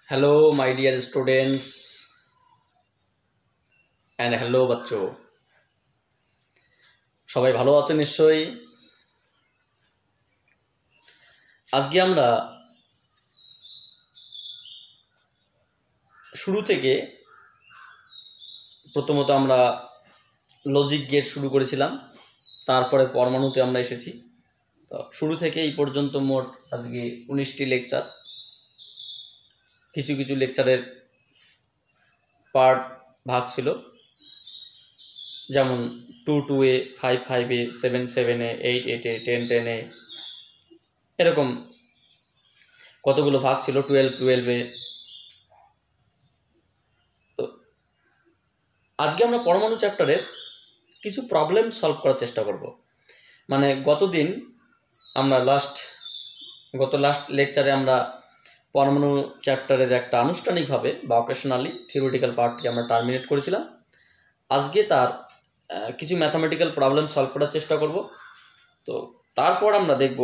Hello my dear students and hello बच्चों সবাই ভালো আছেন নিশ্চয়ই। আজকে আমরা শুরু থেকে প্রথমত আমরা লজিক গেট শুরু করেছিলাম, তারপরে পরমাণুতে আমরা এসেছি। তো শুরু থেকে এই পর্যন্ত মোট আজকে 19টি লেকচার। কিছু কিছু লেকচারের পার্ট ভাগ ছিল, যেমন 2-2A, 5-5A, 7-7A, 8-8A, 10-10A, এরকম কতগুলো ভাগ ছিল, 12-12A। তো আজকে আমরা পরমাণু চ্যাপ্টারের কিছু প্রবলেম সলভ করার চেষ্টা করব। মানে গত লাস্ট লেকচারে আমরা পরমাণু চ্যাপ্টারের একটা আনুষ্ঠানিকভাবে বা অকেশনালি থিওরিটিক্যাল পার্টটি আমরা টার্মিনেট করেছিলাম। আজকে তার কিছু ম্যাথামেটিক্যাল প্রবলেম সলভ করার চেষ্টা করব। তো তারপর আমরা দেখব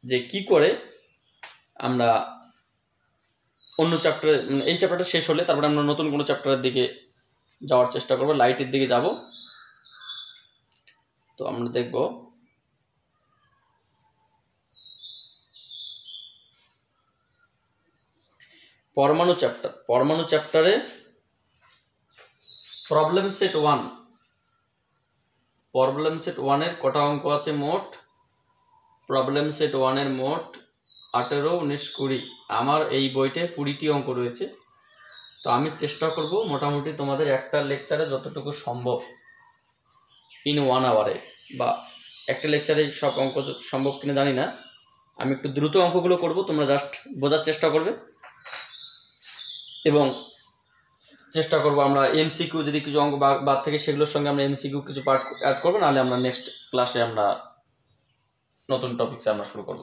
যে কি করে আমরা অন্য চ্যাপ্টারে, এই চ্যাপ্টারটা শেষ হলে তারপরে আমরা নতুন কোনো চ্যাপ্টারের দিকে যাওয়ার চেষ্টা করব, লাইটের দিকে যাব। তো আমরা দেখব পরমাণু চ্যাপ্টারে প্রবলেম সেট 1 এর কটা অঙ্ক আছে মোট? প্রবলেম সেট 1 এর মোট 18, 19, 20। আমার এই বইতে 20টি অঙ্ক রয়েছে। তো আমি চেষ্টা করব মোটামুটি তোমাদের একটা লেকচারে যতটুকু সম্ভব ইন 1 আওয়ারে, বা একটা লেকচারে সব অঙ্ক সম্ভব কিনা জানি না, আমি একটু দ্রুত অঙ্কগুলো করব, তোমরা জাস্ট বোঝার চেষ্টা করবে। এবং চেষ্টা করব আমরা এমসিকিউ যদি কিছু অঙ্ক বাদ থেকে সেগুলোর সঙ্গে আমরা এমসিকিউ কিছু পার্ট অ্যাড করবো, নাহলে আমরা নেক্সট ক্লাসে আমরা নতুন টপিকসে আমরা শুরু করব।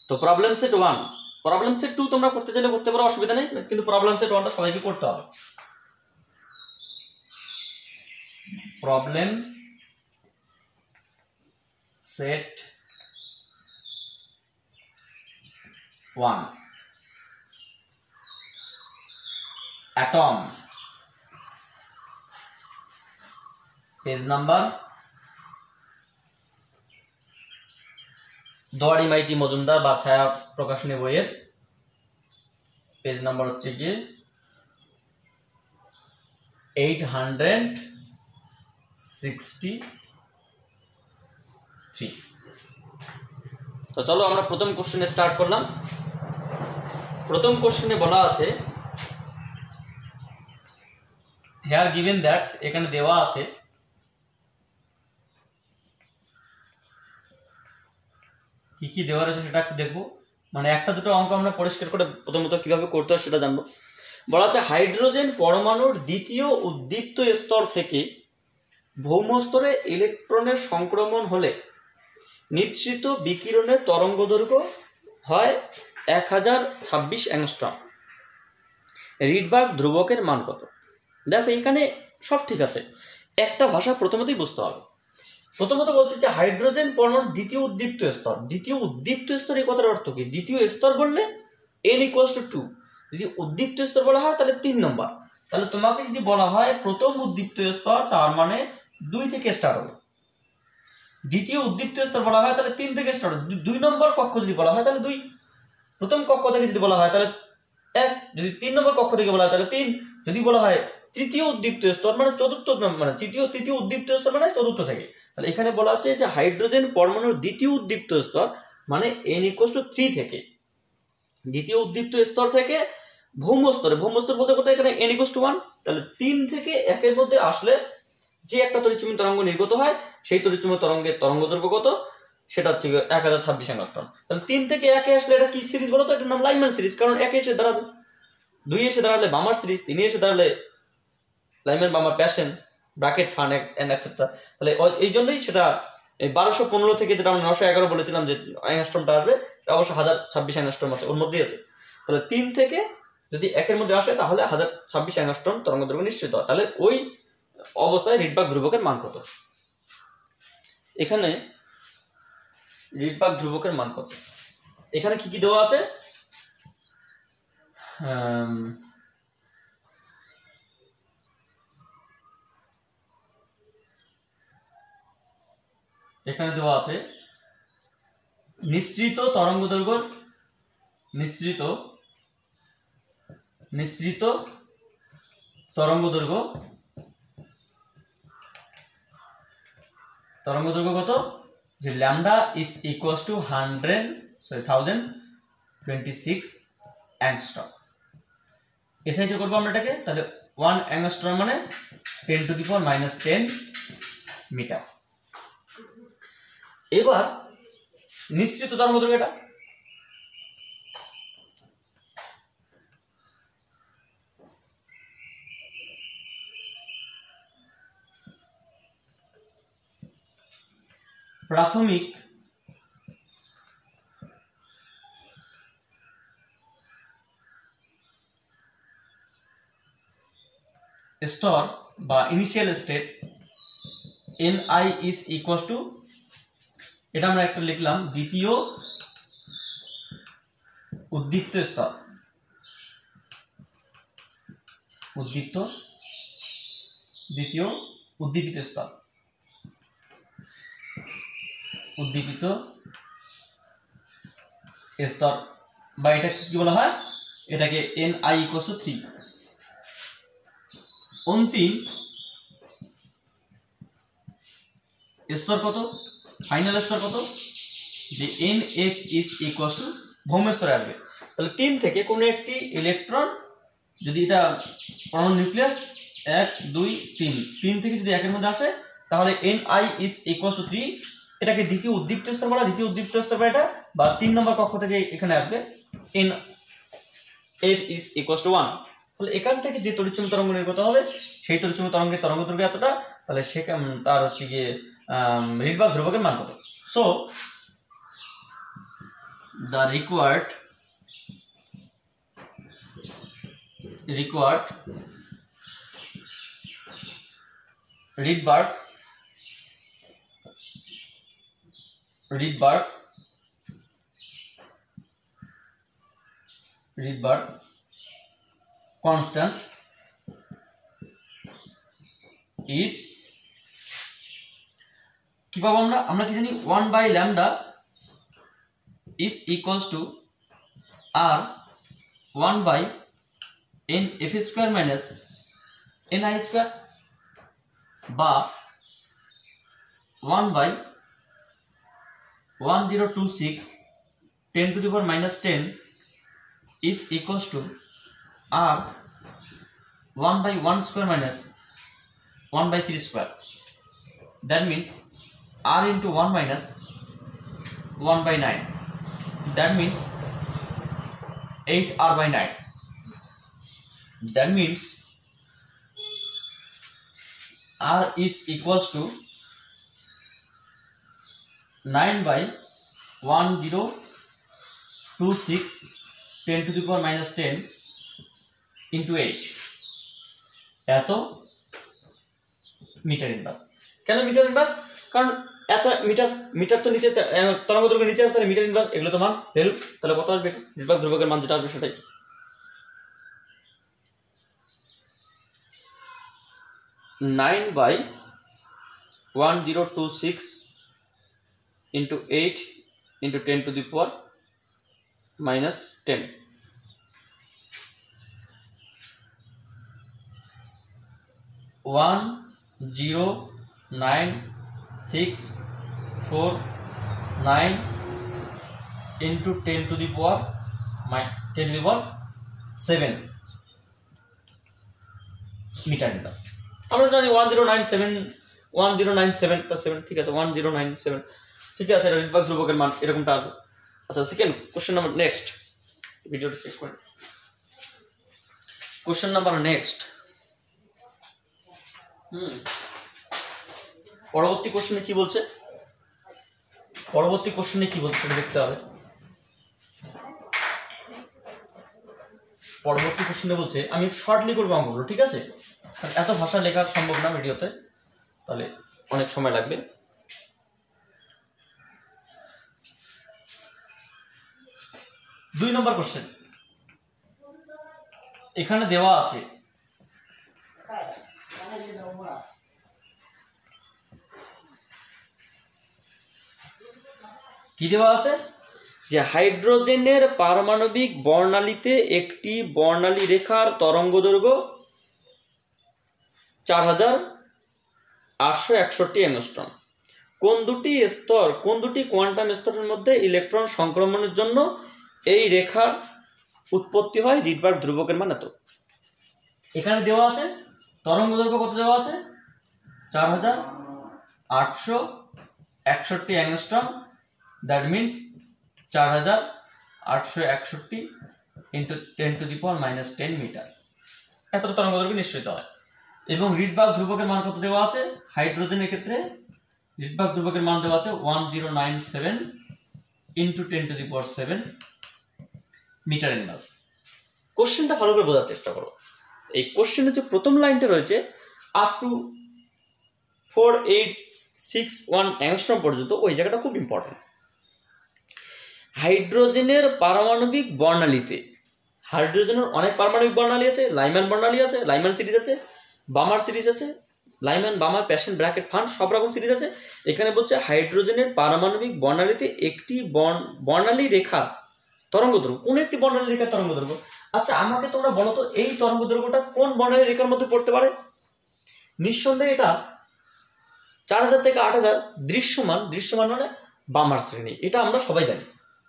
তো প্রবলেম সেট 1, প্রবলেম সেট 2 তোমরা করতে চাইলে করতে পারো, অসুবিধা নেই, কিন্তু প্রবলেম সেট 1টা সবাইকে করতে হবে। Problem set 1, atom, page number Dowari Maiti Majumdar বা ছায়া প্রকাশনী বইয়ের পেজ নাম্বার হচ্ছে কি 863। তো চলো আমরা প্রথম কোশ্চেনে স্টার্ট করলাম। প্রথম কোশ্চেনে বলা আছে হেয়ার গিভেন দ্যাট, এখানে দেওয়া আছে কি কি দেওয়া রয়েছে সেটা একটু দেখবো। মানে একটা দুটো অঙ্ক আমরা পরিষ্কার করে প্রথমত কিভাবে করতে হয় সেটা জানবো। বলা আছে হাইড্রোজেন পরমাণুর দ্বিতীয় উদ্দীপ্ত স্তর থেকে ভৌম স্তরে ইলেকট্রনের সংক্রমণ হলে নিঃসৃত বিকিরণের তরঙ্গ দৈর্ঘ্য হয় 1026 অ্যাংস্ট্রম। রিডবার্গ ধ্রুবকের মান কত? দেখো এখানে সব ঠিক আছে, একটা ভাষা প্রথমতেই বুঝতে হবে। প্রথমত বলছে যে হাইড্রোজেন পরমাণুর দ্বিতীয় উদ্দীপ্ত স্তর। দ্বিতীয় উদ্দীপ্ত স্তর এই কথার অর্থ কি? দ্বিতীয় স্তর বললে n = 2, যদি উদ্দীপ্ত স্তর বলা হয় তাহলে 3 নম্বর। তাহলে তোমাকে যদি বলা হয় প্রথম উদ্দীপ্ত স্তর, তার মানে 2 থেকে স্টার্ট হবে। দ্বিতীয় উদ্দীপ্ত স্তর বলা হয় তাহলে 3 থেকে স্টার্ট হবে। 2 নম্বর কক্ষ যদি বলা হয় তাহলে 2, প্রথম কক্ষ থেকে যদি বলা হয় তাহলে 1, যদি 3 নম্বর কক্ষ থেকে বলা হয় তাহলে 3, যদি বলা হয় তৃতীয় উদ্দীপ্ত স্তর মানে চতুর্থ, মানে তৃতীয় উদ্দীপ্ত স্তর মানে চতুর্থ থেকে। তাহলে এখানে বলা আছে যে হাইড্রোজেন পরমাণুর দ্বিতীয় উদ্দীপ্ত স্তর মানে n = 3 থেকে, দ্বিতীয় উদ্দীপ্ত স্তর থেকে ভৌম স্তর বলতে কত? এখানে n = 1, তাহলে 3 থেকে 1 এর মধ্যে আসলে যে একটা তড়িৎচুম্বী তরঙ্গ নির্গত হয় সেই তড়িৎচুম্বী তরঙ্গের তরঙ্গ দৈর্ঘ্য কত? সেটা হচ্ছে 1026 অ্যাংস্ট্রম। তাহলে 3 থেকে 1 এ আসলে এটা কি সিরিজ বলো তো? এটার নাম লাইম্যান সিরিজ, কারণ 1 এসে দাঁড়াবে, 2 এসে দাঁড়ালে বামার সিরিজ, 3 এসে দাঁড়ালে Lyman Balmer Paschen Brackett Pfund and et cetera. তাহলে এই জন্যই সেটা 1215 থেকে যেটা আমরা 911 বলেছিলাম যে অ্যাংস্ট্রমটা আসবে, অবশ্য 1026 অ্যাংস্ট্রম আছে, ওর মধ্যেই আছে। তাহলে 3 থেকে যদি 1 এর মধ্যে আসে তাহলে 1026 অ্যাংস্ট্রম তরঙ্গ দৈর্ঘ্য নিশ্চিত হয়। তাহলে ওই অবস্থায় রিডবার্গ ধ্রুবকের মান কত? এখানে রিডবার্গ ধ্রুবকের মান কত? এখানে কি কি দেওয়া আছে? এখানে দেওয়া আছে নিঃসৃত তরঙ্গদৈর্ঘ্য নিঃসৃত তরঙ্গদৈর্ঘ্য কত, যে lambda is equals to 1026 angstrom. এসআইতে করবো আমরা এটাকে, তাহলে 1 অ্যাংস্ট্রম মানে 10⁻⁻10 মিটার। এবার নিঃসৃত তরঙ্গদৈর্ঘ্য এটা, প্রাথমিক স্তর বা initial state Ni is equals two, এটা আমরা একটা লিখলাম দ্বিতীয় উদ্দীপ্ত স্তর, দ্বিতীয় উদ্দীপিত স্তর, উদ্দীপিত স্তর, বা এটা কি বলা হয়, এটাকে Ni ইকুয়ালস টু 3। অন্তিম স্তর কত, ফাইনাল স্তর কত, যে Nf ইজ ইকুয়ালস টু ভৌম স্তরে আসবে। তাহলে 3 থেকে কোনো একটি ইলেকট্রন, যদি এটা পরমাণু নিউক্লিয়াস 1 2 3 থেকে যদি একের মধ্যে আসে, তাহলে Ni ইজ ইকুয়ালস টু 3, এটাকে দ্বিতীয় উদ্দীপ্ত স্তর বলা, দ্বিতীয় উদ্দীপ্ত স্তর বা এটা, বা 3 নম্বর কক্ষ থেকে এখানে আসবে Nf ইজ ইকুয়ালস টু 1। তাহলে এখান থেকে যে তড়িৎচুম্বক তরঙ্গ নির্গত হবে, সেই তড়িৎচুম্বক তরঙ্গের তরঙ্গদৈর্ঘ্য এতটা, তাহলে সেখানে তার হচ্ছে গিয়ে রিডবার্গ ধ্রুবকের মান কত। So the required Rydberg constant is, কি পাবো আমরা কি জানি, 1/λ is equals to r 1/nf square minus ni square, বা 1/1026 10⁻⁻10 is equals to r 1/1 square minus 1/3 square. That means r into 1 minus 1/9. That means 8r/9. That means r is equals to 9/1026 10⁻⁻10 into 8 এত metre inverse. কেন metre inverse? কারণ এত metre তো নিচে, তরঙ্গদৈর্ঘ্য নিচে আসবে, তাহলে মিটার ইনভার্স, এগুলো তো মান ভ্যালু, তাহলে কত আসবে, রিডবার্গ ধ্রুবকের মান যেটা আসবে সেটাই। Nine by 1026 into 8 into 10⁻⁻10 109,649 into 10⁻⁷ metre inverse. আমরা জানি 1097 ঠিক আছে, 1097 ঠিক আছে, এটা রিডবার্গ ধ্রুবকের মান এরকমটা আসবে। আচ্ছা, সেকেন্ড কোশ্চেন নাম্বার নেক্সট, ভিডিওটা চেক করেন। কোশ্চেন নাম্বার নেক্সট, পরবর্তী কোশ্চেনে কি বলছে, সেটা দেখতে হবে। পরবর্তী কোশ্চেনে বলছে, আমি একটু শর্টলি করবো অঙ্কগুলো, ঠিক আছে, এত ভাষা লেখা সম্ভব না ভিডিওতে, তাহলে অনেক সময় লাগবে। 2 নম্বর কোশ্চেন, এখানে দেওয়া আছে কি দেওয়া আছে যে হাইড্রোজেনের পারমাণবিক বর্ণালীতে একটি বর্ণালী রেখার তরঙ্গদৈর্ঘ্য 4861 অ্যাংস্ট্রম। কোন দুটি কোয়ান্টাম স্তরের মধ্যে ইলেকট্রন সংক্রমণের জন্য এই রেখার উৎপত্তি হয়? রিডবার্গ ধ্রুবকের মান এত। এখানে দেওয়া আছে তরঙ্গদৈর্ঘ্য কত দেওয়া আছে 4861 angstrom, that means 4861 into 10⁻⁻10 metre, এতটা তরঙ্গদৈর্ঘ্য নিশ্চিত হয়। এবং রিডবার্গ ধ্রুবকের মান কত দেওয়া আছে হাইড্রোজেনের ক্ষেত্রে? রিডবার্গ ধ্রুবকের মান দেওয়া আছে 1097 ইন্টু 10⁻7 মিটার ইনভার্স। কোশ্চেনটা ভালো করে বোঝার চেষ্টা করো। এই কোশ্চেনের যে প্রথম লাইনটা রয়েছে আপ টু 4861 অ্যাংস্ট্রম পর্যন্ত, ওই জায়গাটা খুব ইম্পর্টেন্ট। হাইড্রোজেনের পারমাণবিক বর্ণালীতে, হাইড্রোজেনের অনেক পারমাণবিক বর্ণালী আছে, লাইম্যান বর্ণালী আছে, লাইম্যান সিরিজ আছে, বামার সিরিজ আছে, Lyman Balmer Paschen Brackett fun সব রকম সিরিজ আছে। এখানে বলছে হাইড্রোজেনের পারমাণবিক বর্ণালীতে একটি বর্ণালী রেখা তরঙ্গদৈর্ঘ্য, কোন একটি বর্ণালী রেখার তরঙ্গদৈর্ঘ্য। আচ্ছা আমাকে তোমরা বলো তো এই তরঙ্গদৈর্ঘ্যটা কোন বর্ণালী রেখার মধ্যে পড়তে পারে? নিঃসন্দেহে এটা 4000 থেকে 8000 দৃশ্যমান মানে বামার শ্রেণী, এটা আমরা সবাই জানি।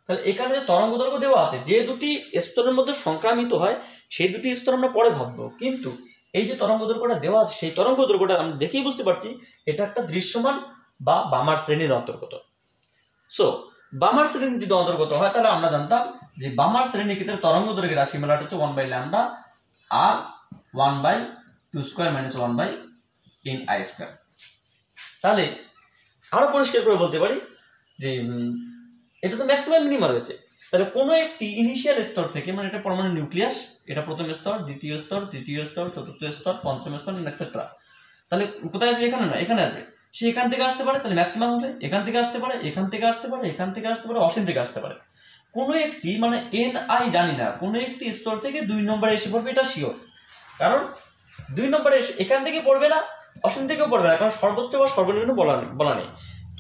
তাহলে এখানে যে তরঙ্গদৈর্ঘ্য দেওয়া আছে, যে দুটি স্তরের মধ্যে সংক্রামিত হয় সেই দুটি স্তর আমরা পরে ভাববো, কিন্তু এই যে তরঙ্গদৈর্ঘ্যটা দেওয়া আছে সেই তরঙ্গদৈর্ঘ্যটা আমরা দেখেই বুঝতে পারছি এটা একটা দৃশ্যমান বা বামার শ্রেণীর অন্তর্গত। সো বামার শ্রেণী যদি অন্তর্গত হয় তাহলে আমরা জানতাম যে বামার শ্রেণীর ক্ষেত্রে তরঙ্গদৈর্ঘ্যের রাশিমালাটা হচ্ছে 1/λ আর 1/2² - 1/n² তাহলে আরো পরিষ্কার করে বলতে পারি যে এটা তো ম্যাক্সিমাম মিনিমাম রয়েছে। তাহলে কোনো একটি ইনিশিয়াল স্তর থেকে, মানে এটা পরমাণু নিউক্লিয়াস, এটা প্রথম স্তর, দ্বিতীয় স্তর, তৃতীয় স্তর, চতুর্থ স্তর, পঞ্চম স্তর, এটসেট্রা। তাহলে কোথায় আসবে? এখানে না, এখানে আসবে। সে এখান থেকে আসতে পারে, তাহলে ম্যাক্সিমাম হবে। এখান থেকে আসতে পারে, এখান থেকে আসতে পারে, এখান থেকে আসতে পারে, অসীম থেকে আসতে পারে। কোনো একটি মানে NI জানি না, কোনো একটি স্তর থেকে 2 নম্বরে এসে পড়বে, এটা শিওর। কারণ 2 নম্বরে এখান থেকে পড়বে না, অসীম থেকেও পড়বে না, কারণ সর্বোচ্চ বা সর্বনিম্ন বলা নেই।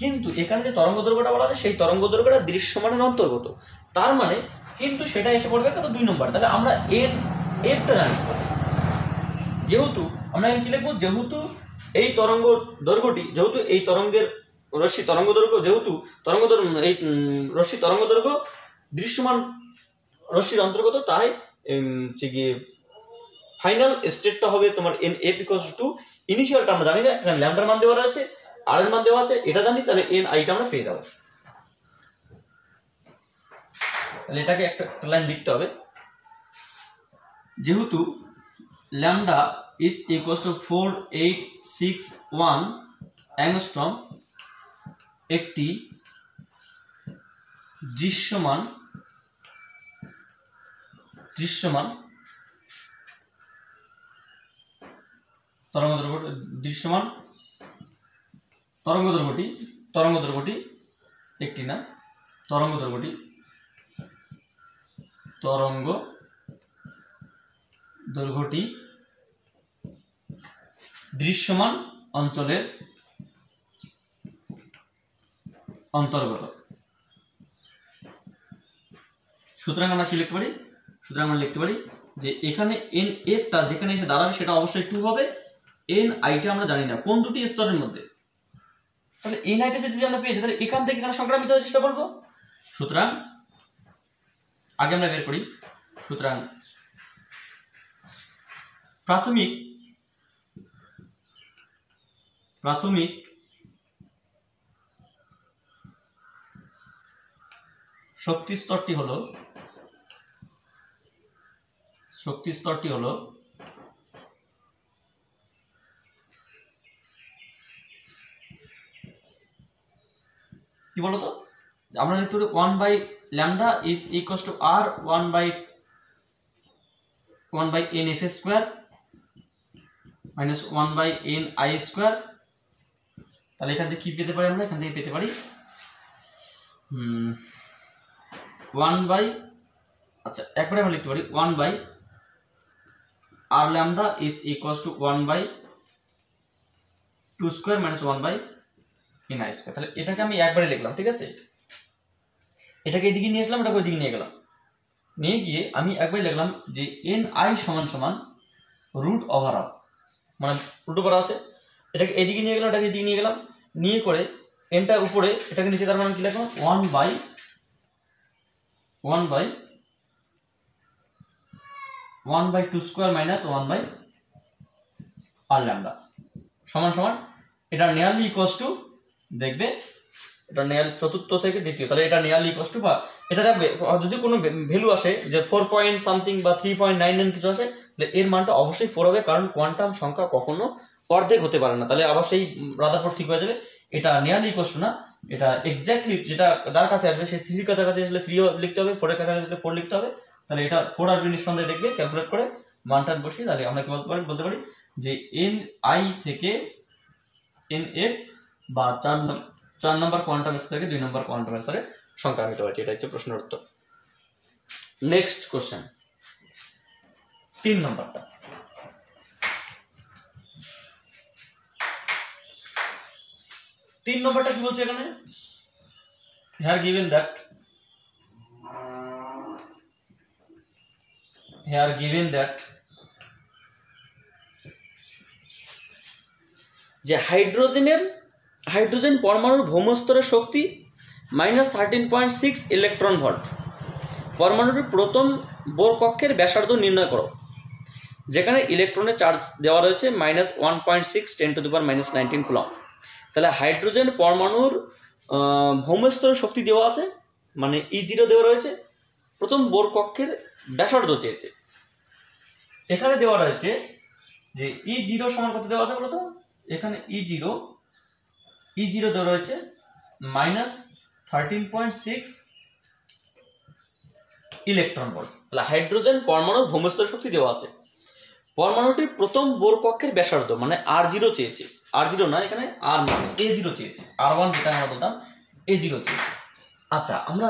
কিন্তু এখানে যে তরঙ্গদৈর্ঘ্যটা বলা আছে সেই তরঙ্গদৈর্ঘ্যটা দৃশ্যমানের অন্তর্গত, তার মানে কিন্তু সেটা এসে পড়বে কত? 2 নম্বর। তাহলে আমরা এরটা জানি, যেহেতু আমরা কি লিখবো, যেহেতু এই তরঙ্গ দৈর্ঘ্যটি, যেহেতু এই তরঙ্গের রশ্মি তরঙ্গদৈর্ঘ্য, যেহেতু এই রশ্মি তরঙ্গদৈর্ঘ্য দৃশ্যমান রশ্মির অন্তর্গত, তাই ফাইনাল স্টেটটা হবে তোমার NF = ইনিশিয়ালটা আমরা জানি না, এখানে ল্যামডার মান দেওয়া আছে, আর এর মান দেওয়া আছে, এটা জানি, তাহলে NIটা আমরা পেয়ে যাবো। তাহলে এটাকে একটা লাইন লিখতে হবে, যেহেতু lambda is equals to 4861 angstrom একটি দৃশ্যমান তরঙ্গদৈর্ঘ্যটি একটি না, তরঙ্গদৈর্ঘ্যটি দৃশ্যমান অঞ্চলের অন্তর্গত। সুতরাং আমরা কি লিখতে পারি? সুতরাং আমরা লিখতে পারি যে এখানে NFটা যেখানে এসে দাঁড়াবে সেটা অবশ্যই 2 হবে। NIটা আমরা জানি না কোন দুটি স্তরের মধ্যে, তাহলে NIটা যদি আমরা পেয়ে যাই তাহলে এখান থেকে এখানে সংক্রামিত হওয়ার চেষ্টা করবো। সুতরাং আগে আমরা বের করি। সুতরাং প্রাথমিক শক্তি স্তরটি হলো কি বলতো, আমরা লিখতে পারি 1/λ is equals to R 1/NF² minus 1/NI²। তাহলে এখান থেকে কি পেতে পারি আমরা? এখান থেকে পেতে পারি 1 বাই, আচ্ছা একবারে আমরা লিখতে পারি 1/NF² r lambda is equals to 1 by 2 square minus 1 by n i square. তাহলে এটাকে আমি একবারে লিখলাম, ঠিক আছে, এটাকে এদিকে নিয়ে আসলাম, এটাকে ওইদিকে নিয়ে গেলাম, নিয়ে গিয়ে আমি একবারে লিখলাম যে n i সমান সমান রুট ওভার অফ, মানে রুট ওভার আছে, এটাকে এদিকে নিয়ে গেলাম, এটাকে এদিকে নিয়ে গেলাম, নিয়ে করে এনটা উপরে এটাকে নিচে, তার মানে কি লিখলাম 1 by 2 square minus 1 by r lambda সমান সমান এটা নিয়ারলি ইকুয়ালস টু, দেখবে এটা নিয়ারলি চতুর্থ থেকে দ্বিতীয়, তাহলে এটা নিয়ারলি ইকুয়ালস টু, বা এটা দেখবে যদি কোনো ভ্যালু আসে যে 4 পয়েন্ট সামথিং বা 3.99 কিছু আসে, তাহলে এর মানটা অবশ্যই 4 হবে, কারণ কোয়ান্টাম সংখ্যা কখনো অর্ধেক হতে পারে না, তাহলে আবার সেই রাদারফোর্ড ঠিক হয়ে যাবে। এটা নিয়ারলি ইকুয়ালস টু না, এটা এক্স্যাক্টলি যেটা যার কাছে আসবে সেই 3 কাছাকাছি আসলে 3 লিখতে হবে, 4 এর কাছাকাছি আসলে 4 লিখতে হবে, তাহলে এটা 4 আসবে নিঃসন্দেহে, দেখবে ক্যালকুলেট করে মানটা বসিয়ে, তাহলে আমরা কি বলতে পারি যে এন আই থেকে এন এফ বা 4 নম্বর কোয়ান্টাম স্তর থেকে 2 নম্বর কোয়ান্টাম স্তরে সংখ্যা হতে পারে। এটা হচ্ছে প্রশ্নের উত্তর। নেক্সট কোশ্চেন 3 নম্বরটা, 3 নম্বরটা কি বলছে এখানে, here given that যে হাইড্রোজেন পরমাণুর ভৌম স্তরের শক্তি -13.6 ইলেকট্রন ভোল্ট, পরমাণুর প্রথম বোর কক্ষের ব্যাসার্ধ নির্ণয় করো, যেখানে ইলেকট্রনের চার্জ দেওয়া রয়েছে -1.6 × 10⁻⁹ কুলম্ব। তাহলে হাইড্রোজেন পরমাণুর ভৌম স্তরের শক্তি দেওয়া আছে, মানে E0 দেওয়া রয়েছে, প্রথম বোর কক্ষের ব্যাসার্ধ চেয়েছে, এখানে দেওয়া রয়েছে যে E0 সমান কত দেওয়া আছে বলতো, এখানে E0 দেওয়া রয়েছে -13.6 ইলেকট্রন ভোল্ট। তাহলে হাইড্রোজেন পরমাণুর ভৌম স্তরের শক্তি দেওয়া আছে, পরমাণুটির প্রথম বোর কক্ষের ব্যাসার্ধ মানে R0 চেয়েছে, R0 না এখানে R মানে A0 চেয়েছে, R1 যেটা আমরা বলতাম A0 চেয়েছে। আচ্ছা, আমরা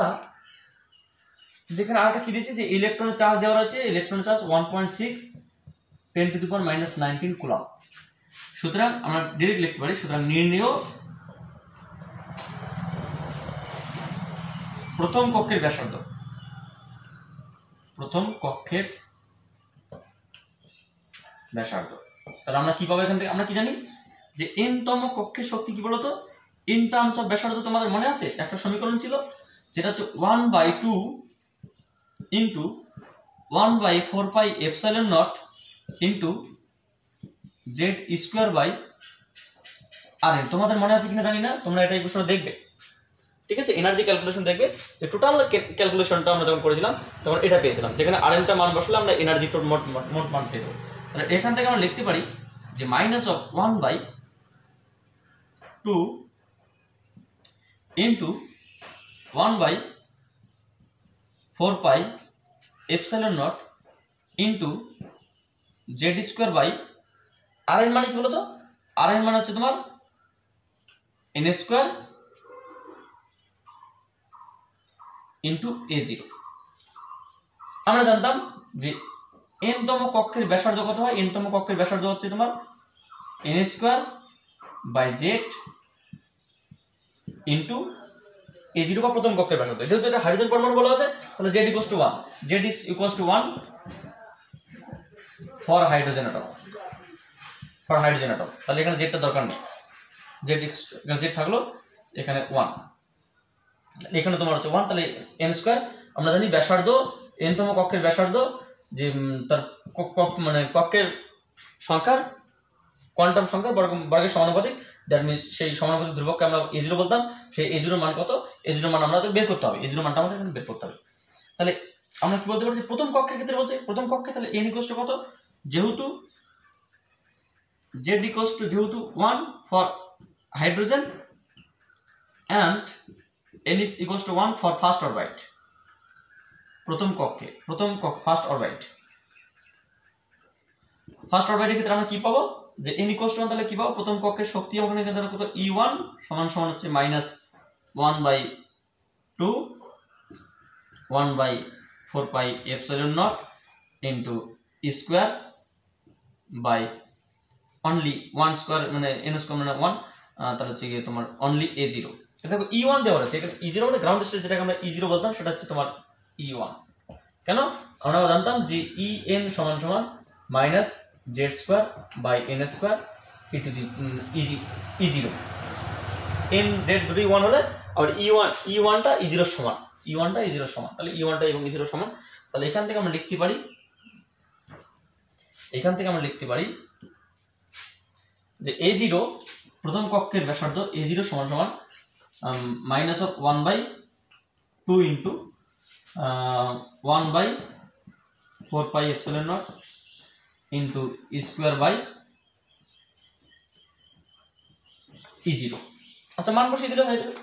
যেখানে আরেকটা কি দিয়েছি যে ইলেকট্রনের চার্জ দেওয়া রয়েছে, ইলেকট্রনের চার্জ 1.6 10⁻⁹ কুলম্ব। সুতরাং আমরা ডাইরেক্ট লিখতে পারি, সুতরাং নির্ণেয় প্রথম কক্ষের ব্যাসার্ধ, তাহলে আমরা কি পাবো এখান থেকে, আমরা কি জানি যে n তম কক্ষের শক্তি কি বলতো, ইন টার্মস অফ ব্যাসার্ধ তোমাদের মনে আছে একটা সমীকরণ ছিল যেটা হচ্ছে 1/2 * 1/4πε0 * z²/rn। তোমাদের মনে আছে কিনা জানি না, তোমরা এটা এই প্রশ্ন দেখবে, ঠিক আছে, এনার্জি ক্যালকুলেশন দেখবে, যে টোটাল ক্যালকুলেশনটা আমরা যখন করেছিলাম তখন এটা পেয়েছিলাম, যেখানে rnটা মান বসলে আমরা এনার্জি মোট মান পেয়ে যাবো। তাহলে এখান থেকে আমরা লিখতে পারি যে -1/2 * 1/4πε0 * z²/rn মানে কি বলতো, rn মানে হচ্ছে তোমার n² * a0। আমরা জানতাম যে n তম কক্ষের ব্যাসার্ধ কত হয়, n তম কক্ষের ব্যাসার্ধ হচ্ছে তোমার n²/z * a0 বা প্রথম কক্ষের ব্যাসার্ধ। যেহেতু এটা হাইড্রোজেন পরমাণু বলা আছে, তাহলে z = 1, z = 1 for hydrogen atom, তাহলে এখানে জেডটা দরকার নেই, z থাকলো এখানে 1, এখানে তোমার হচ্ছে 1, তাহলে n²। আমরা জানি ব্যাসার্ধ n তম কক্ষের ব্যাসার্ধ যে তার মানে কক্ষের সংখ্যার কোয়ান্টাম সংখ্যার বর্গের সমানুপাতিক, দ্যাট মিনস সেই সমানুপাতিক ধ্রুবককে আমরা A0 বলতাম, সেই A0 মান কত, A0 মান আমাদের বের করতে হবে, A0 মানটা আমাদের এখানে বের করতে হবে। তাহলে আমরা কি বলতে পারি যে প্রথম কক্ষের ক্ষেত্রে বলছে, প্রথম কক্ষে তাহলে n = কত, যেহেতু z যেহেতু 1 for hydrogen and n is equals to 1 for first orbit, প্রথম কক্ষে ফার্স্ট অরবিট, এর ক্ষেত্রে আমরা কি পাবো যে n = 1, তাহলে কি পাবো, প্রথম কক্ষের শক্তি হবে এখানে কত, E1 সমান হচ্ছে -1/2 1/4πε0 * e² by only one square মানে এন স্কোয়ার মানে ওয়ান, তাহলে হচ্ছে গিয়ে তোমার অনলি এ জিরো। দেখো E1 দেওয়া আছে, এখানে E0 মানে গ্রাউন্ড স্টেট যেটাকে আমরা E0 বলতাম সেটা হচ্ছে তোমার E1। কেন? আমরা জানতাম যে En সমান সমান minus z square by n square into E0, n z দুটি ওয়ান হলে আবার E1টা E0 সমান, E1টা E0 সমান, তাহলে E1টা এবং E0 সমান। তাহলে এখান থেকে আমরা লিখতে পারি যে A0 প্রথম কক্ষের ব্যাসার্ধ A0 সমান সমান minus of 1/2 into 1/4 pi epsilon naught into e square by E0। আচ্ছা, মান বসিয়ে দিলে হয়ে যাবে।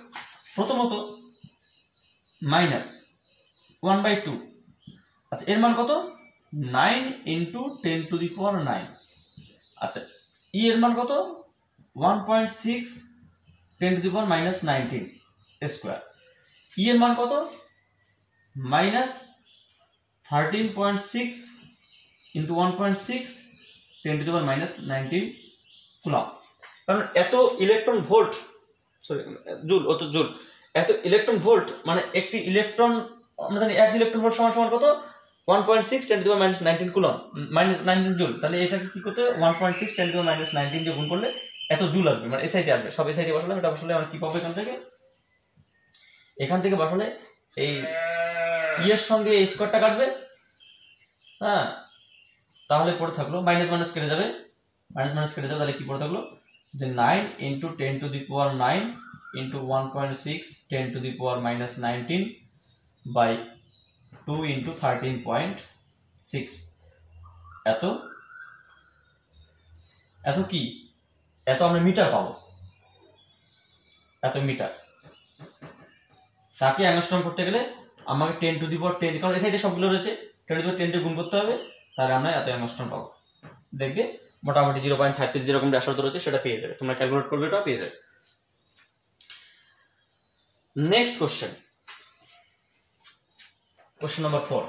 প্রথমত মাইনাস 1/2, আচ্ছা এর মান কত? 9 ইন্টু 10⁹9। আচ্ছা ই এর মান কত? 1.6 10⁻⁻19 স্কোয়ার। ই এর মান কত? Minus 13.6 into 1.6 10⁻⁻19 coulomb. কারণ এত ইলেকট্রন ভোল্ট, সরি জুল, এত ইলেকট্রন ভোল্ট মানে একটি ইলেকট্রন, আমরা জানি 1 ইলেকট্রন ভোল্ট সমান সমান কত? 1.6 10⁻⁻19 কুলম্ব মাইনাস 19 জুল। তাহলে এটাকে কি করতে হবে? 1.6 10⁻⁻19 দিয়ে গুণ করলে এত জুল আসবে, মানে এসআইতে আসবে। সব এসআইতে বসালে এটা বসালে আমরা কি পাবো? এখান থেকে বসালে এই ই এর সঙ্গে এই স্কোয়ারটা কাটবে, হ্যাঁ, তাহলে পড়ে থাকলো মাইনাস মাইনাস কেটে যাবে, তাহলে কি পড়ে থাকলো যে 9 ইন্টু 10⁹9 ইন্টু 1.6 10⁻⁻19 বাই 2 ইন্টু 13.6। এত কি? এত আমরা মিটার পাবো, এত মিটার। তাকে অ্যাংস্ট্রম করতে গেলে আমাকে 10⁻10, কারণ এই সাইডে সবগুলো রয়েছে, 10⁻10 দিয়ে গুণ করতে হবে, তাহলে আমরা এত অ্যাংস্ট্রম পাবো। দেখবে মোটামুটি 0.53 যেরকম ব্যাসার্ধ রয়েছে সেটা পেয়ে যাবে, তোমরা ক্যালকুলেট করবে, এটা পেয়ে যাবে। Next question number 4।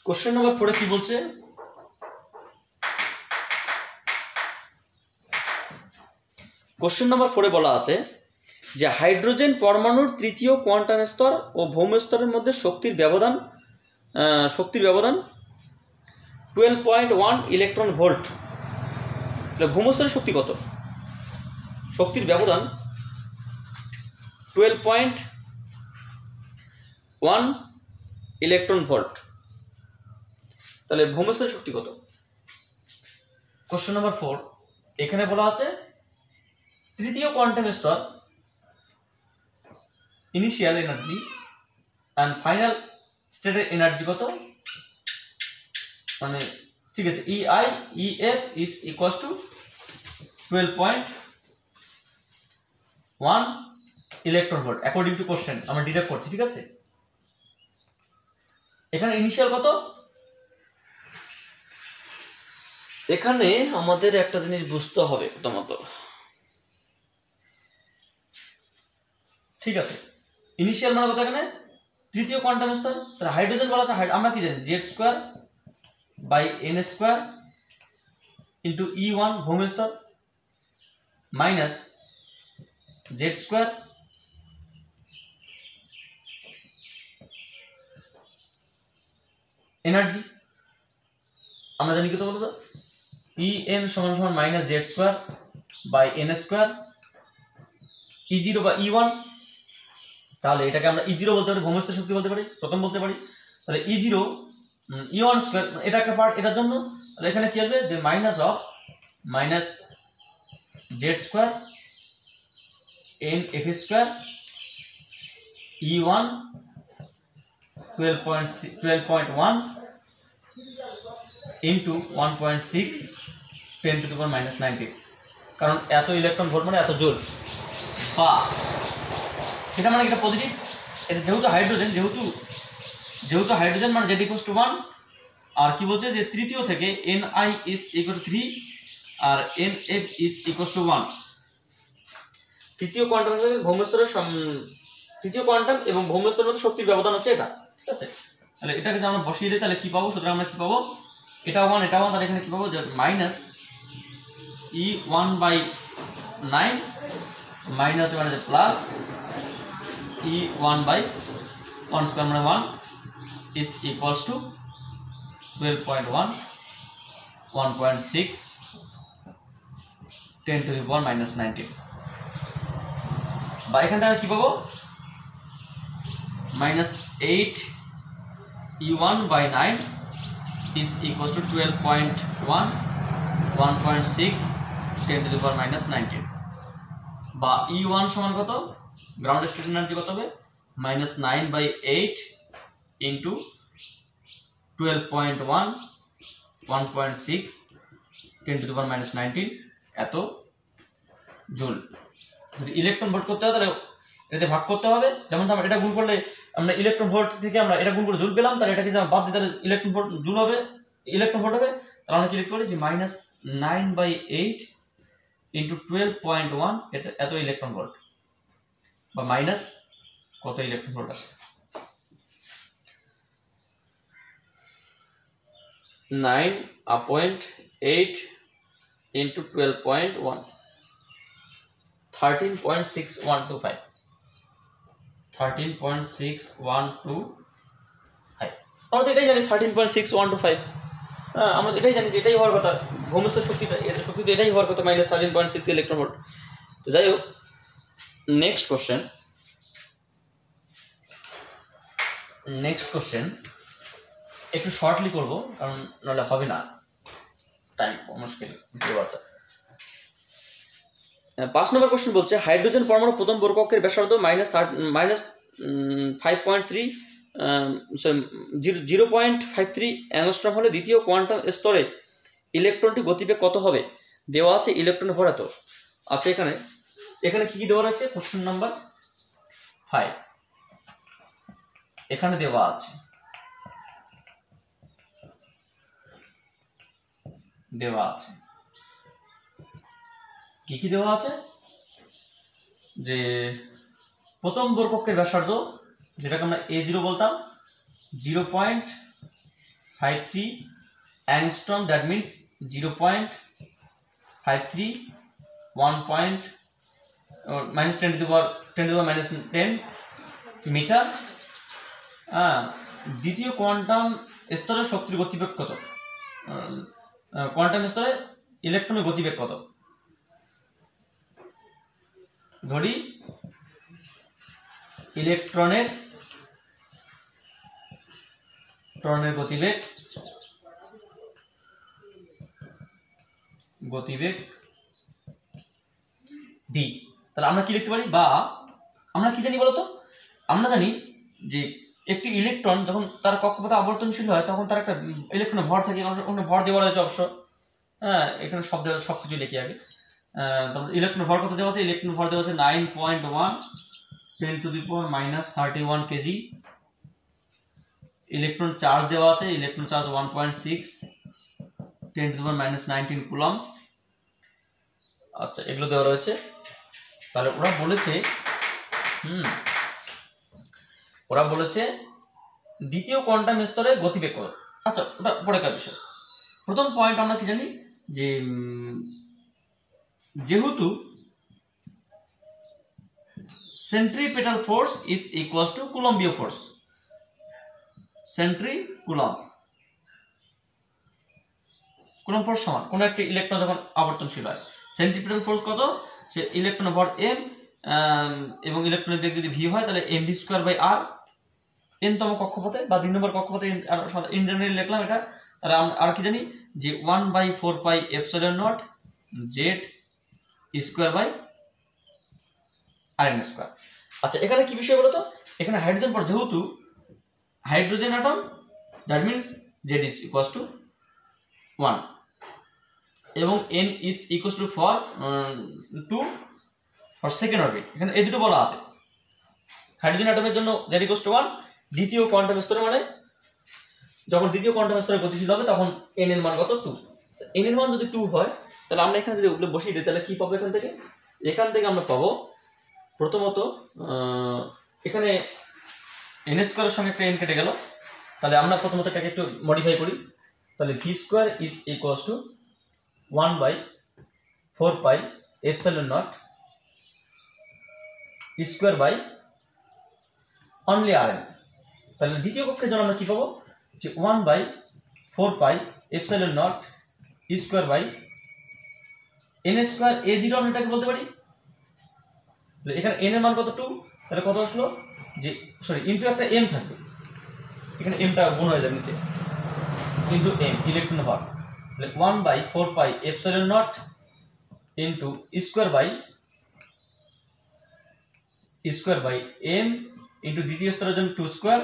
Question number 4 কি বলছে? কোশ্চেন নাম্বার 4 বলা আছে যে হাইড্রোজেন পরমাণুর তৃতীয় কোয়ান্টাম স্তর ও ভৌম স্তরের মধ্যে শক্তির ব্যবধান 12.1 ইলেকট্রন ভোল্ট। ভৌম স্তরের শক্তি কত? শক্তির ব্যবধান 12.1 ইলেকট্রন ভোল্ট। তাহলে ভৌম স্তরের শক্তি কত? কোশ্চেন নাম্বার 4 এখানে বলা আছে তৃতীয় কোয়ান্টাম স্তর ইনিশিয়াল এনার্জি অ্যান্ড ফাইনাল স্টেটের এনার্জি কত? মানে ঠিক আছে, EF is equals to 12.1 electron volt according to question. আমরা ডিরাইভ করছি, ঠিক আছে। এখানে ইনিশিয়াল কত? এখানে আমাদের একটা জিনিস বুঝতে হবে প্রথমত, ঠিক আছে। ইনিশিয়াল মানে কত? এখানে তৃতীয় কোয়ান্টাম স্তর। তাহলে হাইড্রোজেন বলা আছে, আমরা কি জানি? Z square by n square into E1 ভৌম স্তর মাইনাস জেড স্কোয়ার এনার্জি। আমরা জানি কত বলতো? En সমান সমান minus z square by n square E0 বা E1। তাহলে এটাকে আমরা E0 বলতে পারি, ভৌম স্তরের শক্তি বলতে পারি, প্রথম বলতে পারি। তাহলে E0 E1 স্কোয়ার, এটা একটা পার্ট এটার জন্য। তাহলে এখানে কি আসবে? যে minus of minus z square N F square E1 12.1 into 1.6 10⁻⁻19। কারণ এত ইলেকট্রন ভোল্ট মানে এত জোল, বা এটা মানে এটা পজিটিভ। এটা যেহেতু হাইড্রোজেন, যেহেতু হাইড্রোজেন মানে Z = 1। আর কি বলছে যে তৃতীয় থেকে Ni is equal to 3 R Nf is equal to 1। তৃতীয় কোয়ান্টাম ভৌম স্তরের তৃতীয় কোয়ান্টাম এবং ভৌম স্তরের মধ্যে শক্তির ব্যবধান হচ্ছে এটা, ঠিক আছে। তাহলে এটাকে যদি আমরা বসিয়ে দিই তাহলে কি পাবো, সুতরাং আমরা কি পাবো, এটা 1 এটা 1, তাহলে এখানে কি পাবো যে মাইনাস E1/9 মাইনাস মানে যে প্লাস E1/1 স্কয়ার মানে 1 is equals to 12.1 1.6 10 to the power minus 19 বা এখান থেকে কি পাবো minus 8 E1/9 is equals to 12.1 1.6 10 to the power minus 19 বা E1 সমান কত, গ্রাউন্ড স্টেট এনার্জি কত হবে minus 9/8 into 12.1 1.6 10 to the power minus 19 এত জুল। যদি ইলেকট্রন ভোল্ট করতে হয় তাহলে এটাতে ভাগ করতে হবে, যেমন আমরা এটা গুণ করলে আমরা ইলেকট্রন ভোল্ট থেকে আমরা এটা গুণ করে জুল পেলাম, তাহলে এটাকে বাদ দিই তাহলে ইলেকট্রন ভোল্ট জুল হবে, ইলেকট্রন ভোল্ট হবে, তাহলে আমরা কি লিখতে পারি যে minus 9/8 into 12.1 এটা এত ইলেকট্রন ভোল্ট বা মাইনাস কত ইলেকট্রন ভোল্ট আসে 9.8 into 12.1 13.6125 আমরা তো এটাই জানি 13.6125, হ্যাঁ আমরা এটাই জানি যে এটাই হওয়ার কথা, ভূমিস্থ শক্তিটা এর শক্তি তো এটাই হওয়ার কথা মাইনাস 13.6 ইলেকট্রন ভোল্ট। তো যাই হোক নেক্সট কোশ্চেন একটু শর্টলি করব কারণ নাহলে হবে না, টাইম মুশকিল। 5 নম্বর কোশ্চেন বলছে হাইড্রোজেন পরমাণু প্রথম বর্গকক্ষের ব্যাসার্ধ -0.53 অ্যাংস্ট্রম হলে দ্বিতীয় কোয়ান্টাম স্তরে ইলেকট্রনটি গতিবেগ কত হবে, দেওয়া আছে ইলেকট্রন ভর এত। আচ্ছা এখানে কি দেওয়া আছে, কোশ্চেন নাম্বার 5 এখানে দেওয়া আছে কি দেওয়া আছে যে প্রথম বর্গকক্ষের ব্যাসার্ধ যেটাকে আমরা A0 বলতাম 0.53 angstrom, that means 0.53 1 -10 to the power -10 metre. দ্বিতীয় কোয়ান্টাম স্তরে শক্তির গতিবেগ কত, কোয়ান্টাম স্তরে ইলেকট্রনের গতিবেগ কত, ধরি ইলেকট্রনের গতিবেগ v, তাহলে আমরা কি লিখতে পারি, বা আমরা কি জানি বলতো, আমরা জানি যে একটি ইলেকট্রন যখন তার কক্ষপথে আবর্তনশীল হয় তখন তার একটা ইলেকট্রনের ভর থাকে, ভর দেওয়া রয়েছে অবশ্য, হ্যাঁ এখানে সবকিছু লিখি আগে। তারপর ইলেকট্রন ভর কত দেওয়া আছে, ইলেকট্রন ভর দেওয়া আছে 9.1 10 to the power -31 KG. Electron charge দেওয়া আছে, electron charge 1.6 10 to the power -19 coulomb. আচ্ছা এগুলো দেওয়া রয়েছে। তাহলে ওরা বলেছে দ্বিতীয় কোয়ান্টাম স্তরে গতিবেগ কত। আচ্ছা ওটা পরেকার বিষয়। প্রথম পয়েন্ট আমরা কি জানি যে যেহেতু centripetal force is equals to কুলম্বীয় ফোর্স, কুলম্ব ফোর্স সমান কোন একটি ইলেকট্রন যখন আবর্তনশীল হয়, সেন্ট্রিপেটাল ফোর্স কত, সে ইলেকট্রন ভর m এবং ইলেকট্রনের বেগ যদি v হয় তাহলে mv²/r n তম কক্ষপথে বা 2 নম্বর কক্ষপথে ইন জেনারেল লিখলাম এটা। তাহলে আমরা আর কি জানি যে 1/4πε0 z²/rn²। আচ্ছা এখানে কি বিষয় বলতো, এখানে হাইড্রোজেন পর যেহেতু hydrogen atom, that means z is equals to 1 এবং n is equals to 2 for second orbit, এখানে এই দুটো বলা আছে। হাইড্রোজেন অ্যাটমের জন্য z equals to 1, দ্বিতীয় কোয়ান্টাম স্তরে মানে যখন দ্বিতীয় কোয়ান্টাম স্তরে গতিশীল হবে তখন n এর মান কত 2। n এর মান যদি 2 হয় তাহলে আমরা এখানে যদি ওগুলো বসিয়ে দিই তাহলে কি পাবো, এখান থেকে আমরা পাবো প্রথমত এখানে n² এর সঙ্গে একটা n কেটে গেল, তাহলে আমরা প্রথমত এটাকে একটু মডিফাই করি। তাহলে v square is equals to 1/4 pi epsilon naught square by only r n. তাহলে দ্বিতীয় পক্ষের জন্য আমরা কি পাবো, যে 1/4 pi epsilon naught square by n square a zero আমরা এটাকে বলতে পারি। এখানে এন এর মান কত 2, তাহলে কত আসলো যে সরি ইনটু একটা এম থাকবে, এখানে এমটা গুণ হয়ে যাবে নিচে, ইনটু এম ইলেকট্রন ভর। তাহলে 1/4 pi epsilon naught into square by m into দ্বিতীয় স্তরের জন্য 2 স্কোয়ার,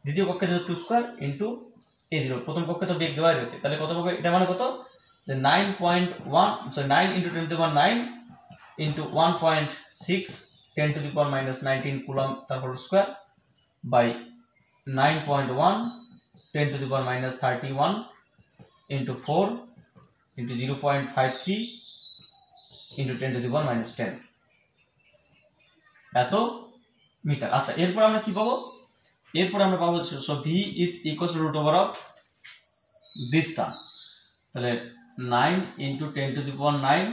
দ্বিতীয় কক্ষের জন্য 2 স্কোয়ার ইনটু এ জিরো। প্রথম কক্ষে তো বেগ দেওয়াই রয়েছে, তাহলে কত হবে এটা মানে কত, 9 into 10 to the power 9 into 1.6 10 to the power -19 coulomb তার whole square by 9.1 10 to the power -31 into 4 into 0.53 into 10 to the power -10 এত মিটার। আচ্ছা, এরপর আমরা কি পাবো, এরপর আমরা পাবো so V is equals to root over of this term. তাহলে 9 into 10 to the power 9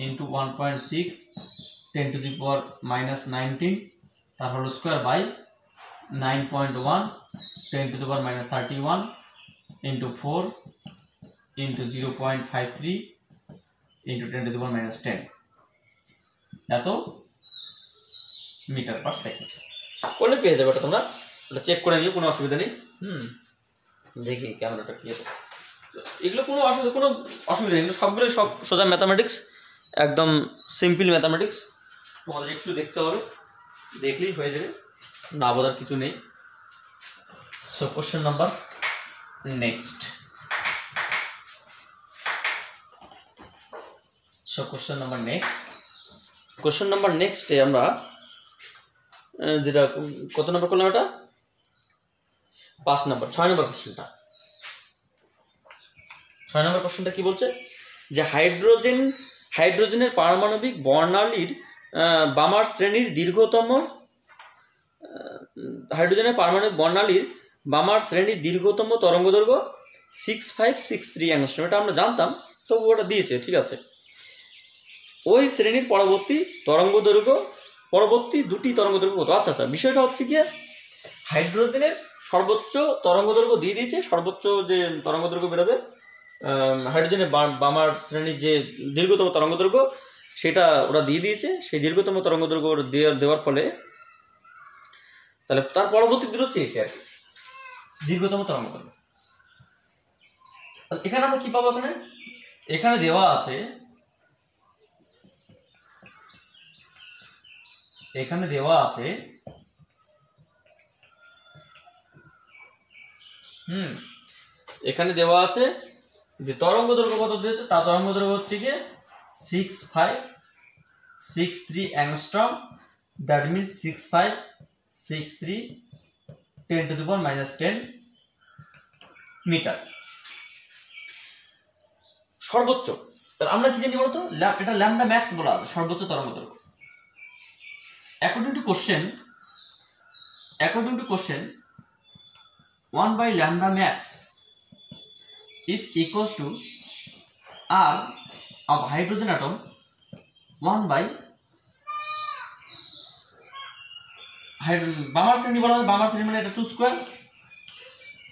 into 1.6 10 to the power -19 তার whole square by 9.1 10 to the power -31 into 4 into 0.53 into 10 to the power -10 এত মিটার পার সেকেন্ড করলে পেয়ে যাবে। তোমরা check করে নিও, কোনো অসুবিধা নেই। দেখি ক্যামেরাটা কি আছে, এগুলো কোনো অসুবিধা নেই, সবগুলো সব সোজা ম্যাথামেটিক্স, একদম সিম্পল ম্যাথামেটিক্স। তোমাদের একটু দেখতে হবে, দেখলেই হয়ে যাবে, না বোঝার কিছু নেই। So question number next. Question number নেক্সটে আমরা যেটা কত নাম্বার করলাম, এটা 6 নম্বর কোশ্চেনটা। 6 নম্বর কোশ্চেনটা কি বলছে, যে হাইড্রোজেনের পারমাণবিক বর্ণালীর বামার শ্রেণীর দীর্ঘতম তরঙ্গদৈর্ঘ্য 6563 অ্যাংস্ট্রম। এটা আমরা জানতাম, তবু ওটা দিয়েছে, ঠিক আছে। ওই শ্রেণীর পরবর্তী দুটি তরঙ্গদৈর্ঘ্য কত? আচ্ছা, বিষয়টা হচ্ছে কি, হাইড্রোজেনের সর্বোচ্চ তরঙ্গদৈর্ঘ্য দিয়ে দিয়েছে, সর্বোচ্চ যে তরঙ্গদৈর্ঘ্য বেরোবে হাইড্রোজেনের বামার শ্রেণীর যে দীর্ঘতম তরঙ্গদৈর্ঘ্য সেটা ওরা দিয়ে দিয়েছে। সেই দীর্ঘতম তরঙ্গদৈর্ঘ্য দেওয়ার ফলে তাহলে তার পরবর্তী দূর হচ্ছে এটি আর কি, দীর্ঘতম তরঙ্গদৈর্ঘ্য। এখানে আমরা কি পাবো, এখানে দেওয়া আছে, এখানে দেওয়া আছে যে তরঙ্গদৈর্ঘ্য কত দিয়েছে, তার তরঙ্গদৈর্ঘ্য হচ্ছে গিয়ে 6563 angstrom. That means 6563 10 to the power -10 metre সর্বোচ্চ। তাহলে আমরা কি জানি বলতো, এটা ল্যামডা ম্যাক্স বলা আছে, সর্বোচ্চ তরঙ্গদৈর্ঘ্য। According to question 1/λ max is equals to R of hydrogen atom 1/, বামার শ্রেণী বলা হয়, বামার শ্রেণী মানে এটা 2 স্কোয়ার,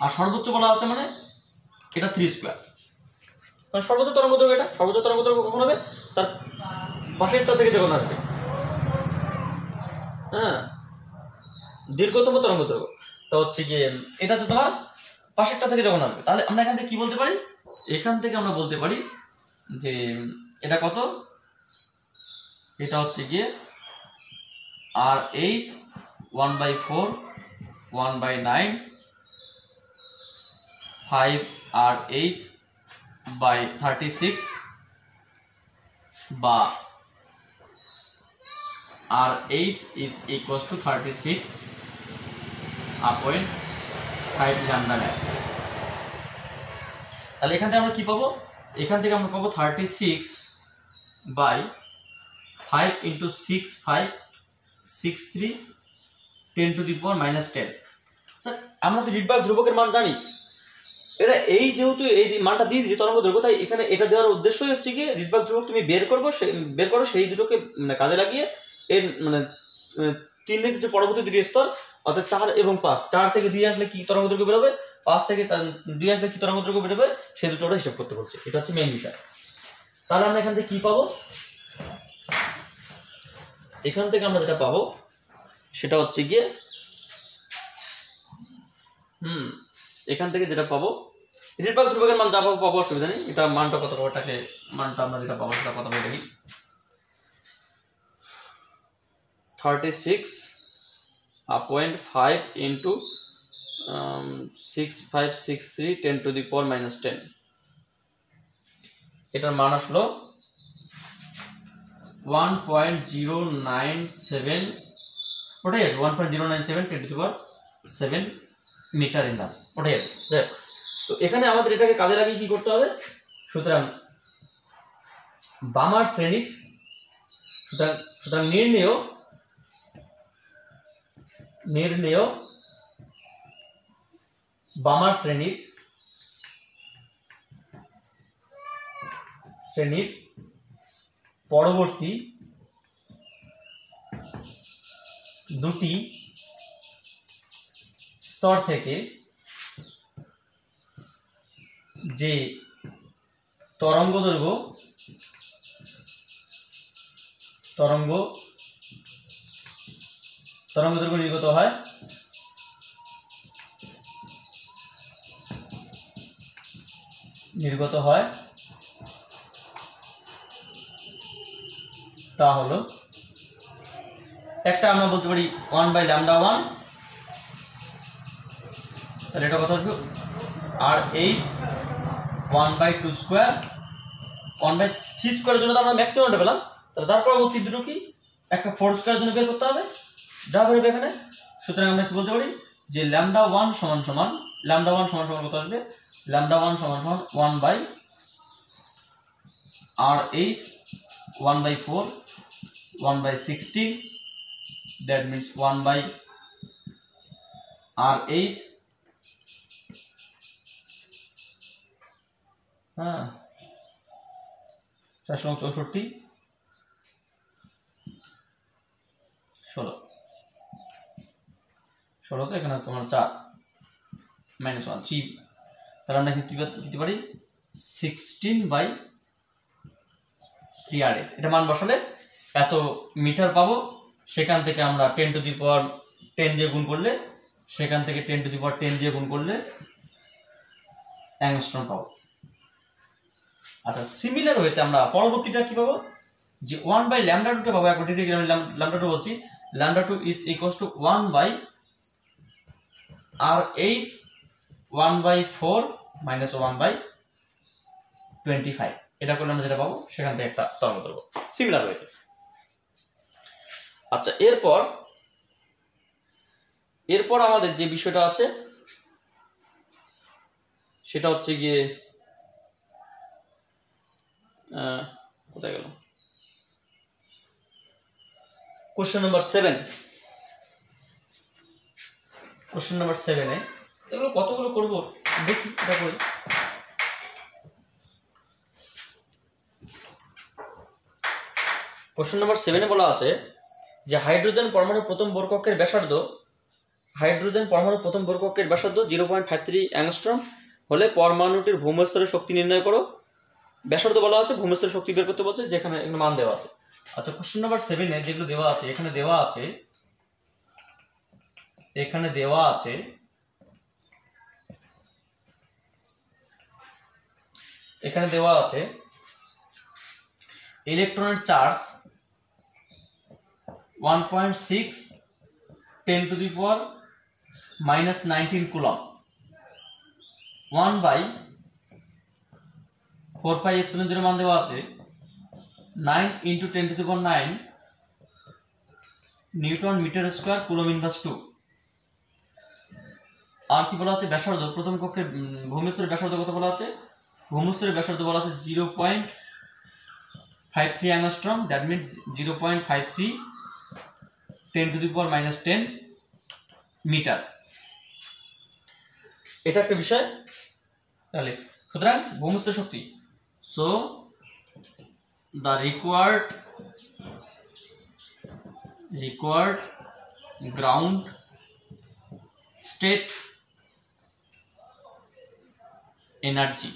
আর সর্বোচ্চ বলা আছে মানে এটা 3 স্কোয়ার। কারণ সর্বোচ্চ তরঙ্গদৈর্ঘ্য, এটা সর্বোচ্চ তরঙ্গদৈর্ঘ্য কখন হবে, তার পাশেরটা থেকে যখন আসবে, দীর্ঘতম তরঙ্গদৈর্ঘ্য তো হচ্ছে গিয়ে এটা হচ্ছে তোমার পাশেরটা থেকে যখন আসবে। তাহলে আমরা এখান থেকে কি বলতে পারি, এখান থেকে আমরা বলতে পারি যে এটা কত, এটা হচ্ছে গিয়ে RH 1/4 1/9 5RH by 36 বা RH is equals to 36.5 lambda max। তাহলে এখান থেকে আমরা কি পাবো, এখান থেকে আমরা পাবো 36/5 into 6563 10 to the power -10। Sir আমরা তো রিডবার্গ ধ্রুবকের মান জানি, এটা এই যেহেতু এই মানটা দিয়ে দিয়েছে তরঙ্গ দৈর্ঘ্য, তাই এখানে এটা দেওয়ার উদ্দেশ্যই হচ্ছে কি রিডবার্গ ধ্রুবক তুমি বের করো সেই দুটোকে মানে কাজে লাগিয়ে এর মানে 3 যে পরবর্তী দুটি স্তর অর্থাৎ 4 এবং 5, 4 থেকে 2 আসলে কি তরঙ্গ দৈর্ঘ্য বেরোবে, 5 থেকে 2 আসলে কি তরঙ্গ দৈর্ঘ্য বেরোবে, সেই দুটোটা হিসাব করতে বলছে। এটা হচ্ছে মেইন বিষয়। তাহলে আমরা এখান থেকে কি পাবো, এখান থেকে আমরা যেটা পাবো সেটা হচ্ছে গিয়ে এখান থেকে যেটা পাবো রিডবার্গ ধ্রুবকের মান যা পাবো অসুবিধা নেই। এটা মানটা কত পাবো, মানটা আমরা যেটা পাবো সেটা কত পাবো দেখি, 36.5 into 6563 10⁻⁻10, এটার মান আসলো 1.097, ওটাই আছে 1.097 10⁻7 মিটার ইনভার্স, ওটাই আছে। তো এখানে আমাদের এটাকে কাজে লাগিয়ে কি করতে হবে, সুতরাং বামার শ্রেণীর সুতরাং নির্ণেয় বামার শ্রেণীর পরবর্তী দুটি স্তর থেকে যে তরঙ্গ দৈর্ঘ্য নির্গত হয় তা হলো একটা আমরা বলতে পারি 1/λ1, তাহলে এটা কত আসবে, আর এইচ 1/2 স্কোয়ার, 1/3 স্কোয়ারের জন্য তো আমরা ম্যাক্সিমামটা পেলাম, তাহলে তার পরবর্তী দুটো কি একটা 4 স্কোয়ারের জন্য বের করতে হবে, যা বেরোবে এখানে। সুতরাং আমরা কি বলতে পারি যে λ1 সমান কত আসবে, λ1 সমান 1/RH 1/4 1/16, that means 1/RH 464 16 তো এখানে তোমার 4 -1 3, তাহলে আমরা কি দিতে পারি 16/3RH, এটা মান বসালে এত মিটার পাবো, সেখান থেকে আমরা 10⁻10 দিয়ে গুণ করলে, সেখান থেকে 10⁻10 দিয়ে গুণ করলে অ্যাংস্ট্রম পাবো। আচ্ছা, সিমিলার ওয়েতে আমরা পরবর্তীটা কি পাবো, যে 1/λ2 টা পাবো। এখন ঠিক আমি λ2 বলছি, λ2 is equals to 1/RH 1/4 minus 1/25, এটা করলে আমরা যেটা পাবো সেখান থেকে একটা তরঙ্গ দৈর্ঘ্য সিমিলার ওয়েতে। আচ্ছা, এরপর আমাদের যে বিষয়টা আছে সেটা হচ্ছে গিয়ে কোথায় গেল, কোশ্চেন নাম্বার 7। কোশ্চেন নাম্বার 7-এ এগুলো কতগুলো করবো দেখি, এটা করি। কোশ্চেন নাম্বার 7-এ বলা আছে যে হাইড্রোজেন পরমাণুর প্রথম বোর কক্ষের ব্যাসার্ধ 0.53 অ্যাংস্ট্রম হলে পরমাণুটির ভৌমস্তরের শক্তি নির্ণয় করো। ব্যাসার্ধ বলা আছে, ভৌমস্তরের শক্তি বের করতে বলছে, যেখানে মান দেওয়া আছে। আচ্ছা, কোশ্চেন নাম্বার 7-এ যেগুলো দেওয়া আছে, এখানে দেওয়া আছে ইলেকট্রনের চার্জ 1.6 10⁻⁻19 কুলম, 1/4πε0 মান দেওয়া আছে 9 × 10⁹ newton metre square coulomb inverse 2। আর কি বলা আছে, ব্যাসার্ধ প্রথম কক্ষের ভূমিস্তরের ব্যাসার্ধ কত বলা আছে, ভূমিস্তরের ব্যাসার্ধ বলা আছে 0.53 অ্যাংস্ট্রম, দ্যাট মিনস 0.53 10⁻⁻10 মিটার। এটা একটা বিষয়। তাহলে সুতরাং ভূমস্থ শক্তি, so the required ground state energy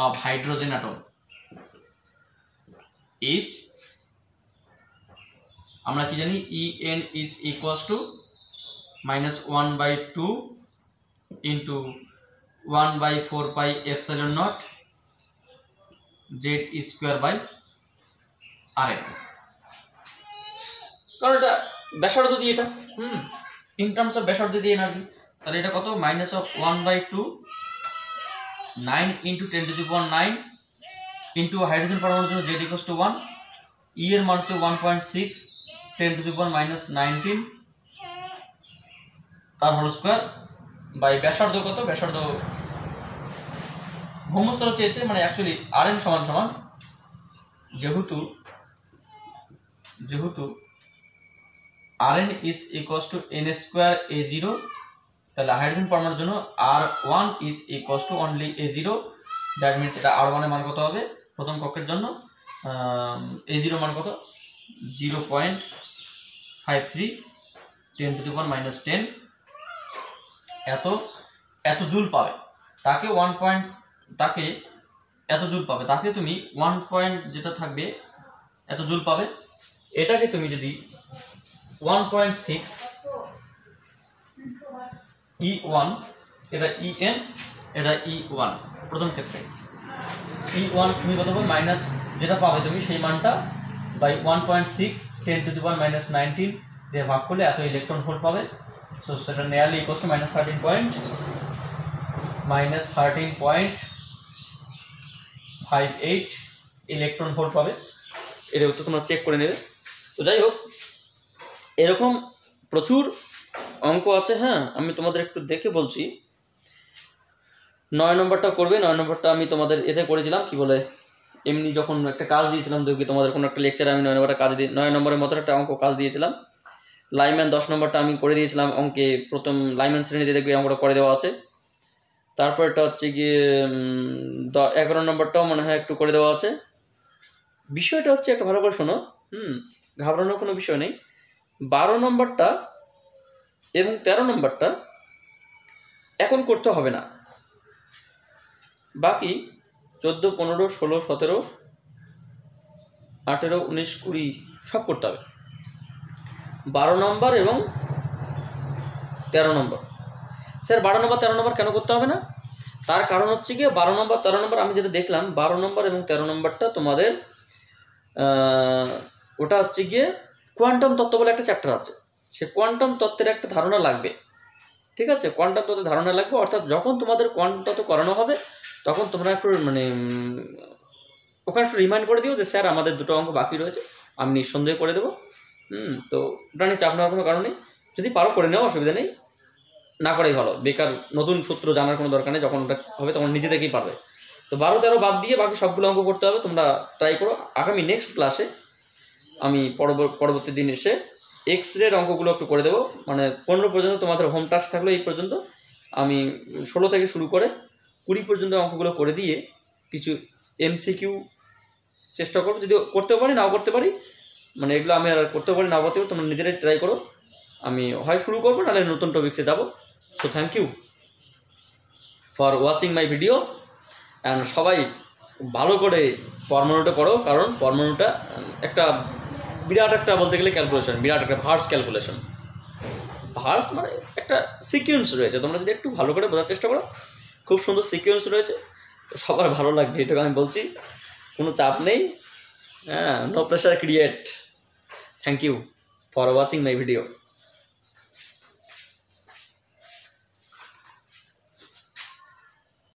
of hydrogen atom is, আমরা কি জানি, En is equals to -1/2 into 1/4 pi epsilon naught z square by Rn, কারণ এটা ব্যাসার্ধ দিয়ে, এটা ইন টার্মস অফ ব্যাসার্ধ দিয়ে এনার্জি। তাহলে এটা কত, -1/2 9 into 10 to the power 9 into hydrogen পরমাণুর জন্য z equals to 1, E এর মান হচ্ছে 1.6 10 to the power -19 তার হোল স্কয়ার বাই ব্যাসার্ধ কত, ব্যাসার্ধ ভৌমস্তর চেয়েছে, মানে অ্যাকচুয়ালি Rn সমান সমান, যেহেতু Rn is equals to n square a0, তাহলে হাইড্রোজেন পরমাণুর জন্য R1 is equals to only A0, that means এটা R1 এর মান কত হবে প্রথম কক্ষের জন্য, A0 মান কত 0.53 10 to the power -10 এত জুল পাবে। তাকে এত জুল পাবে, তাকে তুমি 1 পয়েন্ট যেটা থাকবে এত জুল পাবে। এটাকে তুমি যদি 1.6 E1, এটা En, এটা E1 প্রথম ক্ষেত্রে, E1 তুমি কত পাবে, মাইনাস যেটা পাবে তুমি সেই মানটা বাই 1.6 10 to the power -19 দিয়ে ভাগ করলে এত ইলেকট্রন ভোল্ট পাবে। সো সেটা nearly equals to -13.58 electron volt পাবে। এটা উত্তর তোমরা চেক করে নেবে। তো যাই হোক, এরকম প্রচুর অঙ্ক আছে। হ্যাঁ, আমি তোমাদের একটু দেখে বলছি। 9 নম্বরটা করবে। 9 নম্বরটা আমি তোমাদের এতে করেছিলাম, কি বলে, এমনি যখন একটা কাজ দিয়েছিলাম দেখবি তোমাদের কোনো একটা লেকচারে আমি 9 নম্বরটা কাজ দিয়ে 9 নম্বরের মতো একটা অঙ্ক কাজ দিয়েছিলাম। লাইম্যান 10 নম্বরটা আমি করে দিয়েছিলাম অঙ্কে, প্রথম লাইম্যান শ্রেণীতে দেখবি অঙ্কটা করে দেওয়া আছে। তারপরটা হচ্ছে গিয়ে 11 নম্বরটাও মনে হয় একটু করে দেওয়া আছে। বিষয়টা হচ্ছে একটা ভালো করে শোনো, ঘাবড়ানোর কোনো বিষয় নেই। 12 নম্বরটা এবং 13 নম্বরটা এখন করতে হবে না, বাকি 14, 15, 16, 17, 18, 19, 20 সব করতে হবে। 12 নম্বর এবং 13 নম্বর। স্যার 12 নম্বর 13 নম্বর কেন করতে হবে না? তার কারণ হচ্ছে গিয়ে 12 নম্বর 13 নম্বর আমি যেটা দেখলাম, 12 নম্বর এবং 13 নম্বরটা তোমাদের ওটা হচ্ছে গিয়ে কোয়ান্টাম তত্ত্ব বলে একটা চ্যাপ্টার আছে। সে কোয়ান্টাম তত্ত্বের একটা ধারণা লাগবে, ঠিক আছে? কোয়ান্টাম তত্ত্বের ধারণা লাগবে, অর্থাৎ যখন তোমাদের কোয়ান্টাম তত্ত্ব করানো হবে তখন তোমরা একটু মানে ওখানে একটু রিমাইন্ড করে দিও যে স্যার আমাদের দুটো অঙ্ক বাকি রয়েছে, আমি নিঃসন্দেহে করে দেবো। তো ওটা নিয়ে চাপ নেওয়ার কোনো কারণ নেই, যদি পারো করে নেওয়া, অসুবিধা নেই, না করাই ভালো। বেকার নতুন সূত্র জানার কোনো দরকার নেই, যখন ওটা হবে তখন নিজে থেকেই পারবে। তো 12, 13 বাদ দিয়ে বাকি সবগুলো অঙ্ক করতে হবে, তোমরা ট্রাই করো। আগামী নেক্সট ক্লাসে আমি পরবর্তী দিন এসে এক্স-রের অঙ্কগুলো একটু করে দেবো। মানে 15 পর্যন্ত তোমাদের হোম টাস্ক থাকলো, এই পর্যন্ত আমি 16 থেকে শুরু করে 20 পর্যন্ত অঙ্কগুলো করে দিয়ে কিছু MCQ চেষ্টা করবো, যদি করতেও পারি নাও করতে পারি, মানে এগুলো আমি আর করতেও পারি নাও করতে পারি, তোমরা নিজেরাই ট্রাই করো। আমি হয় শুরু করবো, নাহলে নতুন টপিক্সে যাবো। So thank you for watching my video. And সবাই ভালো করে পরমাণুটা করো, কারণ পরমাণুটা একটা বিরাট একটা, বলতে গেলে ক্যালকুলেশন, বিরাট একটা ভার্স ক্যালকুলেশন। ভার্স মানে একটা সিকোয়েন্স রয়েছে, তোমরা যদি একটু ভালো করে বোঝার চেষ্টা করো, খুব সুন্দর সিকোয়েন্স রয়েছে, সবার ভালো লাগবে, এটাকে আমি বলছি। কোনো চাপ নেই, no pressure create. Thank you for watching my video.